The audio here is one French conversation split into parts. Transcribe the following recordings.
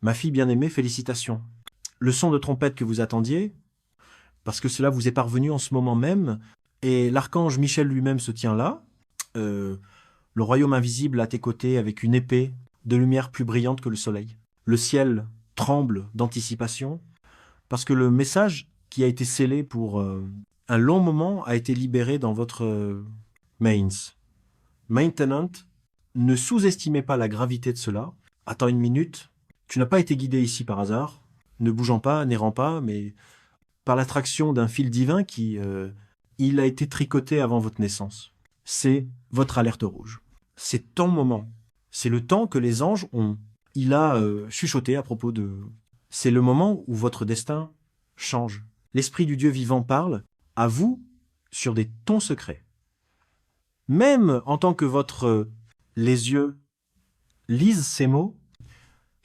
Ma fille bien-aimée, félicitations. Le son de trompette que vous attendiez, parce que cela vous est parvenu en ce moment même, et l'archange Michel lui-même se tient là, euh, le royaume invisible à tes côtés avec une épée de lumière plus brillante que le soleil. Le ciel tremble d'anticipation, parce que le message qui a été scellé pour un long moment a été libéré dans votre mains. Maintenant, ne sous-estimez pas la gravité de cela. Attends une minute. Tu n'as pas été guidé ici par hasard, ne bougeant pas, n'errant pas, mais par l'attraction d'un fil divin il a été tricoté avant votre naissance. C'est votre alerte rouge. C'est ton moment. C'est le temps que les anges ont. Il a chuchoté à propos de... C'est le moment où votre destin change. L'Esprit du Dieu vivant parle à vous sur des tons secrets. Même en tant que les yeux lisent ces mots,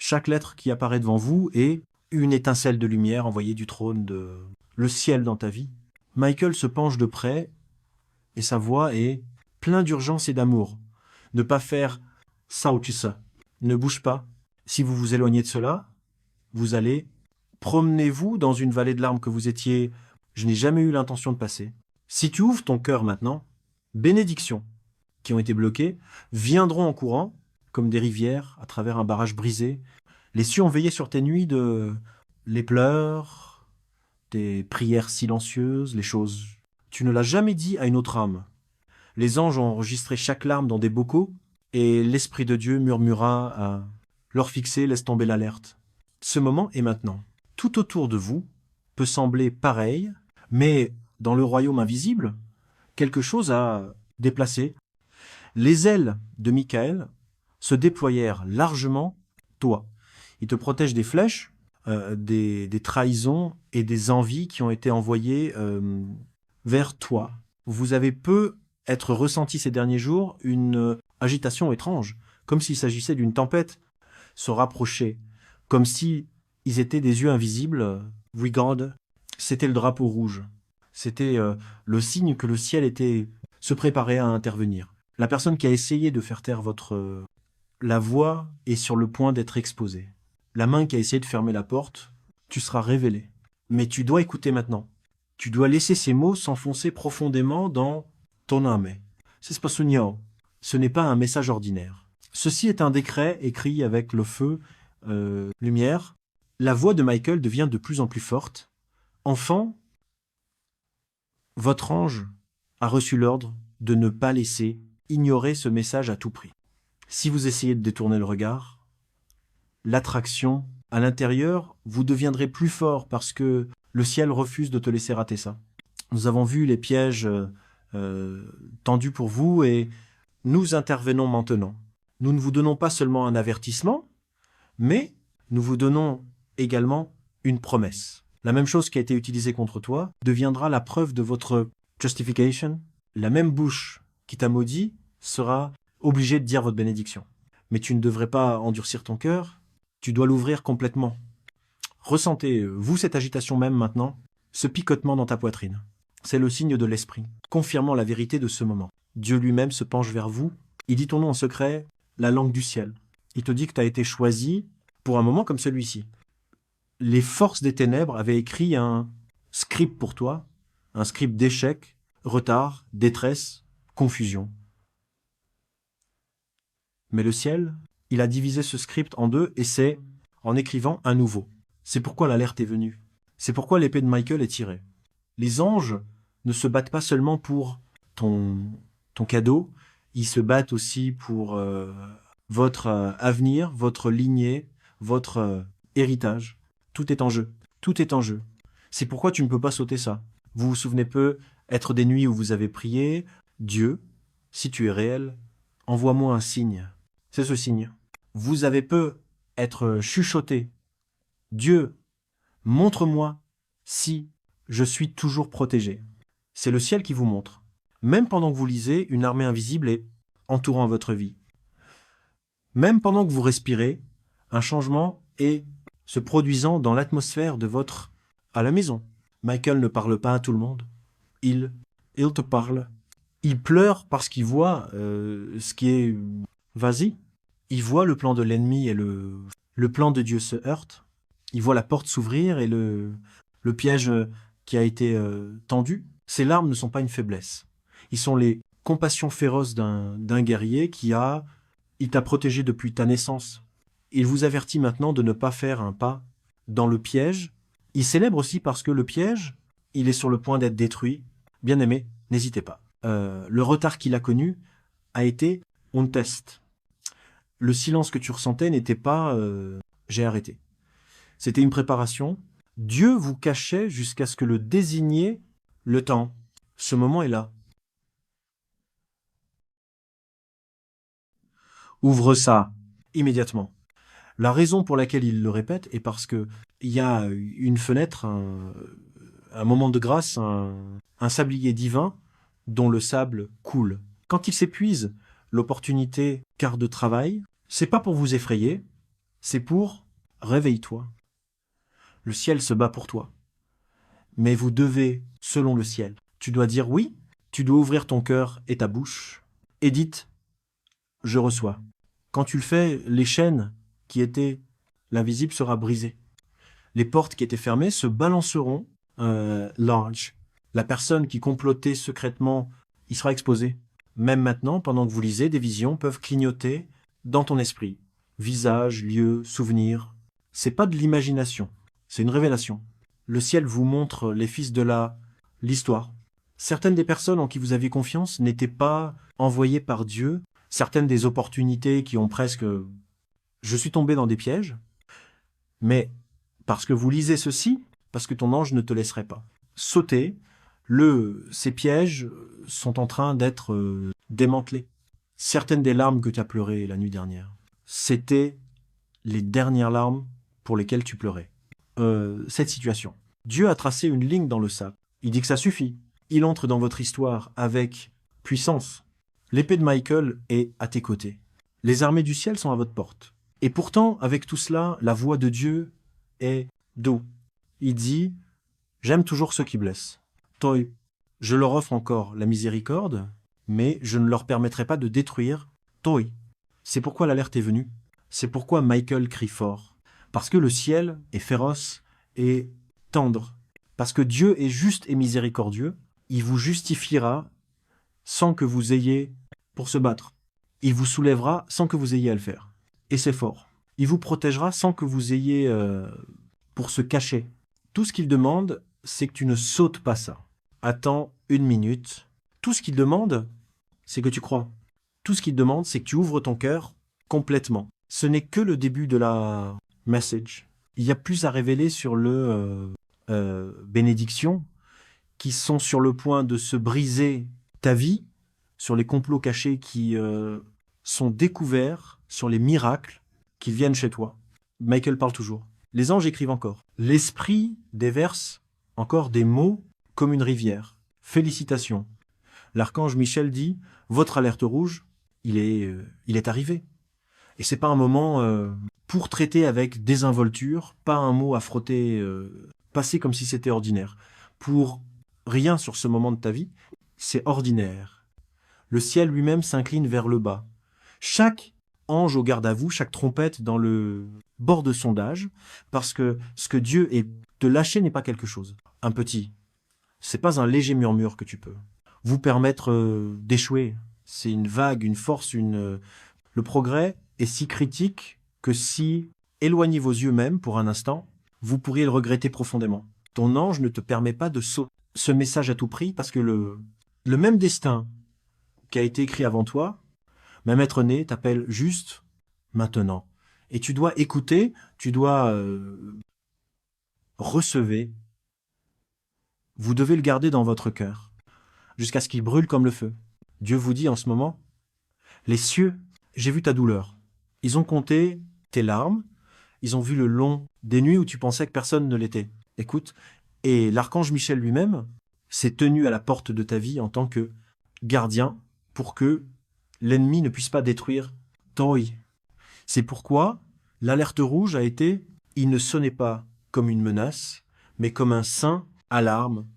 chaque lettre qui apparaît devant vous est une étincelle de lumière envoyée du trône de le ciel dans ta vie. Michael se penche de près et sa voix est pleine d'urgence et d'amour. Ne pas faire ça ou tu ça. Ne bouge pas. Si vous vous éloignez de cela, vous allez promenez-vous dans une vallée de larmes que vous étiez. Je n'ai jamais eu l'intention de passer. Si tu ouvres ton cœur maintenant, bénédictions qui ont été bloquées viendront en courant comme des rivières à travers un barrage brisé. Les cieux ont veillé sur tes nuits de les pleurs, des prières silencieuses, les choses. Tu ne l'as jamais dit à une autre âme. Les anges ont enregistré chaque larme dans des bocaux, et l'Esprit de Dieu murmura à leur fixer, laisse tomber l'alerte. Ce moment est maintenant. Tout autour de vous peut sembler pareil, mais dans le royaume invisible, quelque chose a déplacé. Les ailes de Michael se déployèrent largement, toi. Il te protège des flèches, des trahisons et des envies qui ont été envoyées vers toi. Vous avez peu être ressenti ces derniers jours une agitation étrange, comme s'il s'agissait d'une tempête, se rapprocher, comme si ils étaient des yeux invisibles. Regarde, c'était le drapeau rouge. C'était le signe que le ciel se préparait à intervenir. La personne qui a essayé de faire taire la voix est sur le point d'être exposée. La main qui a essayé de fermer la porte, tu seras révélé. Mais tu dois écouter maintenant. Tu dois laisser ces mots s'enfoncer profondément dans ton âme. C'est pas sognant. Ce n'est pas un message ordinaire. Ceci est un décret écrit avec le feu, lumière. La voix de Michael devient de plus en plus forte. Enfant, votre ange a reçu l'ordre de ne pas laisser ignorer ce message à tout prix. Si vous essayez de détourner le regard, l'attraction à l'intérieur, vous deviendrez plus fort parce que le ciel refuse de te laisser rater ça. Nous avons vu les pièges tendus pour vous et nous intervenons maintenant. Nous ne vous donnons pas seulement un avertissement, mais nous vous donnons également une promesse. La même chose qui a été utilisée contre toi deviendra la preuve de votre justification. La même bouche qui t'a maudit sera obligée de dire votre bénédiction. Mais tu ne devrais pas endurcir ton cœur, tu dois l'ouvrir complètement. Ressentez, vous, cette agitation même maintenant, ce picotement dans ta poitrine. C'est le signe de l'esprit, confirmant la vérité de ce moment. Dieu lui-même se penche vers vous, il dit ton nom en secret, la langue du ciel. Il te dit que tu as été choisi pour un moment comme celui-ci. Les forces des ténèbres avaient écrit un script pour toi, un script d'échec, retard, détresse, confusion. Mais le ciel, il a divisé ce script en deux et c'est en écrivant un nouveau. C'est pourquoi l'alerte est venue. C'est pourquoi l'épée de Michael est tirée. Les anges ne se battent pas seulement pour ton cadeau, ils se battent aussi pour votre avenir, votre lignée, votre héritage. Tout est en jeu. Tout est en jeu. C'est pourquoi tu ne peux pas sauter ça. Vous vous souvenez peu être des nuits où vous avez prié, Dieu, si tu es réel, envoie-moi un signe. C'est ce signe. Vous avez peu être chuchoté. Dieu, montre-moi si je suis toujours protégé. C'est le ciel qui vous montre. Même pendant que vous lisez, une armée invisible est entourant votre vie. Même pendant que vous respirez, un changement est se produisant dans l'atmosphère de votre... à la maison. Michael ne parle pas à tout le monde. Il te parle. Il pleure parce qu'il voit ce qui est... Vas-y. Il voit le plan de l'ennemi et Le plan de Dieu se heurte, il voit la porte s'ouvrir et le piège qui a été tendu. Ces larmes ne sont pas une faiblesse. Ils sont les compassions féroces d'un guerrier il t'a protégé depuis ta naissance. Il vous avertit maintenant de ne pas faire un pas dans le piège. Il célèbre aussi parce que le piège, il est sur le point d'être détruit. Bien-aimé, n'hésitez pas. Le retard qu'il a connu a été « on teste ». Le silence que tu ressentais n'était pas j'ai arrêté ». C'était une préparation. Dieu vous cachait jusqu'à ce que le désigniez le temps. Ce moment est là. Ouvre ça immédiatement. La raison pour laquelle il le répète est parce que il y a une fenêtre, un moment de grâce, un sablier divin dont le sable coule. Quand il s'épuise, l'opportunité quart de travail, c'est pas pour vous effrayer, c'est pour réveille-toi. Le ciel se bat pour toi. Mais vous devez, selon le ciel, tu dois dire oui, tu dois ouvrir ton cœur et ta bouche, et dites, je reçois. Quand tu le fais, les chaînes qui étaient l'invisible sera brisée. Les portes qui étaient fermées se balanceront large. La personne qui complotait secrètement, il sera exposé. Même maintenant, pendant que vous lisez, des visions peuvent clignoter dans ton esprit. Visage, lieu, souvenir. C'est pas de l'imagination, c'est une révélation. Le ciel vous montre les fils de l'histoire. Certaines des personnes en qui vous aviez confiance n'étaient pas envoyées par Dieu. Certaines des opportunités qui ont presque... Je suis tombé dans des pièges, mais parce que vous lisez ceci, parce que ton ange ne te laisserait pas. Sauter, ces pièges sont en train d'être démantelés. Certaines des larmes que tu as pleurées la nuit dernière, c'était les dernières larmes pour lesquelles tu pleurais. Cette situation. Dieu a tracé une ligne dans le sable. Il dit que ça suffit. Il entre dans votre histoire avec puissance. L'épée de Michael est à tes côtés. Les armées du ciel sont à votre porte. Et pourtant, avec tout cela, la voix de Dieu est doux. Il dit « J'aime toujours ceux qui blessent. Toi, je leur offre encore la miséricorde, mais je ne leur permettrai pas de détruire. Toi. » C'est pourquoi l'alerte est venue. C'est pourquoi Michael crie fort. Parce que le ciel est féroce et tendre. Parce que Dieu est juste et miséricordieux. Il vous justifiera sans que vous ayez pour se battre. Il vous soulèvera sans que vous ayez à le faire. Et c'est fort. Il vous protégera sans que vous ayez pour se cacher. Tout ce qu'il demande, c'est que tu ne sautes pas ça. Attends 1 minute. Tout ce qu'il demande, c'est que tu crois. Tout ce qu'il demande, c'est que tu ouvres ton cœur complètement. Ce n'est que le début de la message. Il y a plus à révéler sur le bénédiction qui sont sur le point de se briser ta vie, sur les complots cachés qui sont découverts, sur les miracles qui viennent chez toi. Michael parle toujours. Les anges écrivent encore. L'esprit déverse encore des mots comme une rivière. Félicitations. L'archange Michel dit « Votre alerte rouge, il est arrivé. » Et c'est pas un moment pour traiter avec désinvolture, pas un mot à frotter, passer comme si c'était ordinaire. Pour rien sur ce moment de ta vie, c'est ordinaire. Le ciel lui-même s'incline vers le bas. Chaque ange au garde à vous, chaque trompette dans le bord de sondage, parce que ce que Dieu est te lâcher n'est pas quelque chose. Un petit. C'est pas un léger murmure que tu peux vous permettre d'échouer. C'est une vague, une force, le progrès est si critique que si éloignez vos yeux même pour un instant, vous pourriez le regretter profondément. Ton ange ne te permet pas de sauter ce message à tout prix parce que le même destin qui a été écrit avant toi, même être né, t'appelle juste maintenant. Et tu dois écouter, tu dois recevoir. Vous devez le garder dans votre cœur jusqu'à ce qu'il brûle comme le feu. Dieu vous dit en ce moment, les cieux, j'ai vu ta douleur. Ils ont compté tes larmes, ils ont vu le long des nuits où tu pensais que personne ne l'était. Écoute, et l'archange Michel lui-même s'est tenu à la porte de ta vie en tant que gardien pour que l'ennemi ne puisse pas détruire toi. C'est pourquoi l'alerte rouge a été, il ne sonnait pas comme une menace, mais comme un saint alarme,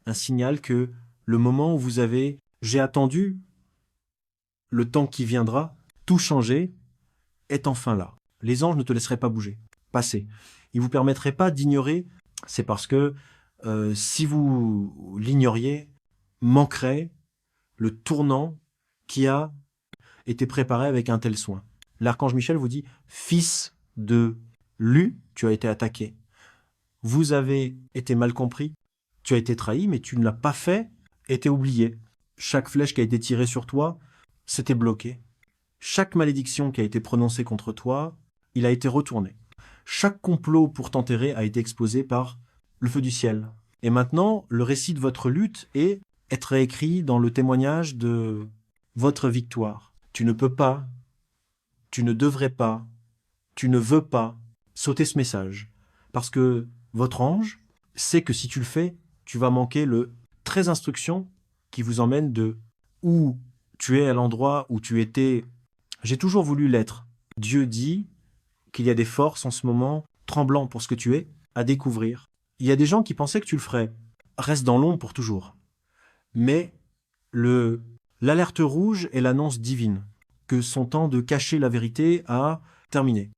un signal que le moment où vous avez, j'ai attendu, le temps qui viendra, tout changer, est enfin là. Les anges ne te laisseraient pas bouger, passer. Ils ne vous permettraient pas d'ignorer. C'est parce que si vous l'ignoriez, manquerait le tournant qui a été préparé avec un tel soin. L'archange Michel vous dit, fils de Lu, tu as été attaqué. Vous avez été mal compris, tu as été trahi, mais tu ne l'as pas fait et t'es oublié. Chaque flèche qui a été tirée sur toi, c'était bloqué. Chaque malédiction qui a été prononcée contre toi, il a été retourné. Chaque complot pour t'enterrer a été exposé par le feu du ciel. Et maintenant, le récit de votre lutte est être écrit dans le témoignage de votre victoire. Tu ne peux pas, tu ne devrais pas, tu ne veux pas sauter ce message. Parce que votre ange sait que si tu le fais, tu vas manquer le 13 instructions qui vous emmènent de où tu es à l'endroit où tu étais. J'ai toujours voulu l'être. Dieu dit qu'il y a des forces en ce moment, tremblant pour ce que tu es, à découvrir. Il y a des gens qui pensaient que tu le ferais. Reste dans l'ombre pour toujours. Mais l'alerte rouge est l'annonce divine, que son temps de cacher la vérité a terminé.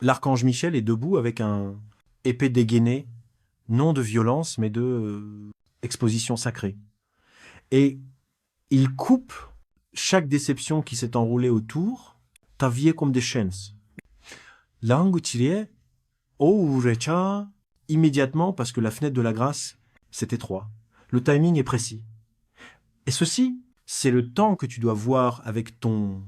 L'archange Michel est debout avec un épée dégainée, non de violence, mais de exposition sacrée. Et il coupe chaque déception qui s'est enroulée autour, ta vie comme des chaînes. L'anguchirie, recha immédiatement parce que la fenêtre de la grâce, c'est étroit. Le timing est précis. Et ceci, c'est le temps que tu dois voir avec ton